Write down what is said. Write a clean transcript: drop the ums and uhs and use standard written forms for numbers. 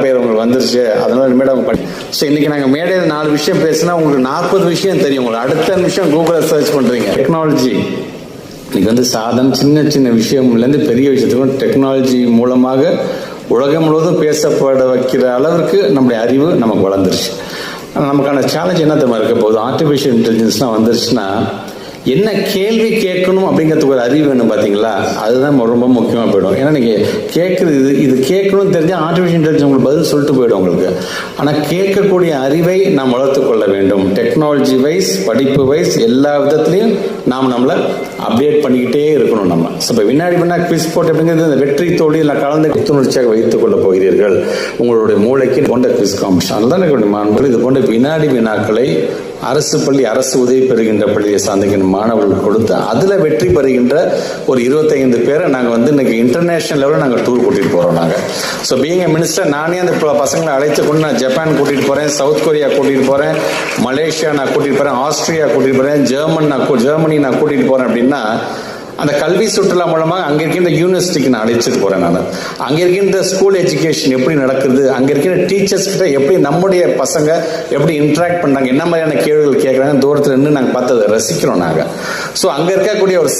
பேர் உங்களுக்கு வந்துருச்சு, அதனால மேடம் பண்ணி. ஸோ இன்னைக்கு நாங்கள் மேடையில் 4 விஷயம் பேசினா உங்களுக்கு 40 விஷயம் தெரியும். உங்களுக்கு அடுத்த நிமிஷம் கூகுளில் சர்ச் பண்ணுறீங்க. டெக்னாலஜி இன்னைக்கு வந்து சாதம் சின்ன சின்ன விஷயம்லேருந்து பெரிய விஷயத்துக்கும் டெக்னாலஜி மூலமாக உலகம் முழுவதும் பேசப்பட வைக்கிற அளவுக்கு நம்முடைய அறிவு நமக்கு வளர்ந்துருச்சு. நமக்கான சேலஞ்ச் என்ன தெரியுமா இருக்க போகுது? ஆர்டிஃபிஷியல் இன்டெலிஜென்ஸ்லாம் வந்துருச்சுன்னா என்ன கேள்வி கேட்கணும் அப்படிங்கிறதுக்கு ஒரு அறிவு வேணும் பார்த்தீங்களா? அதுதான் ரொம்ப முக்கியமாக போயிடும். ஏன்னா நீங்கள் கேட்குறது இது கேட்கணும்னு தெரிஞ்சால் ஆர்டிஃபிஷியல் இன்டெலிஜென்ஸ் உங்களுக்கு பதில் சொல்லிட்டு போயிடும் உங்களுக்கு. ஆனால் கேட்கக்கூடிய அறிவை நாம் வளர்த்து கொள்ள வேண்டும். டெக்னாலஜி வைஸ், படிப்பு வைஸ், எல்லா விதத்துலையும் நாம் நம்மளை அப்டேட் பண்ணிக்கிட்டே இருக்கணும் நம்ம. ஸோ இப்போ வினாடி குவிஸ் போட்டு அப்படிங்கிறது இந்த வெற்றி தோல்வியில் கலந்து புத்துணர்ச்சியாக வைத்துக் கொள்ள போகிறீர்கள் உங்களுடைய மூளைக்கு கொண்ட குவிஸ் காம்படிஷன். அதுதான் என்னுடைய மாணவர்கள் இது போன்ற வினாடி வினாக்களை அரசு பள்ளி, அரசு உதவி பெறுகின்ற பள்ளியை சார்ந்த மாணவர்கள் கொடுத்து அதில் வெற்றி பெறுகின்ற ஒரு 25 பேரை நாங்கள் வந்து இன்னைக்கு இன்டர்நேஷனல் லெவலில் நாங்கள் டூர் கூட்டிகிட்டு போகிறோம். நாங்கள் ஸோ பீயிங் எ மினிஸ்டர் நானே அந்த பசங்களை அழைத்து கொண்டு நான் ஜப்பான் கூட்டிகிட்டு போகிறேன், சவுத் கொரியா கூட்டிகிட்டு போகிறேன், மலேசியா நான் கூட்டிகிட்டு போகிறேன், ஆஸ்திரேலியா கூட்டிகிட்டு போகிறேன், ஜெர்மனி நான் கூட்டிகிட்டு போகிறேன். அப்படின்னா அந்த கல்வி சுற்றுலா மூலமாக அங்கே இருக்கின்ற யூனிவர்சிட்டிக்கு நான் அழைச்சிட்டு போகிறேன். நான் அங்கே இருக்கின்ற ஸ்கூல் எஜுகேஷன் எப்படி நடக்குது, அங்கே இருக்கிற டீச்சர்ஸ் கிட்ட எப்படி நம்முடைய பசங்க எப்படி இன்ட்ராக்ட் பண்ணுறாங்க, என்ன மாதிரியான கேள்விகள் கேட்குறாங்க, தூரத்தில் நின்று நாங்கள் பார்த்து அதை ரசிக்கிறோம் நாங்கள். ஸோ அங்கே இருக்கக்கூடிய ஒரு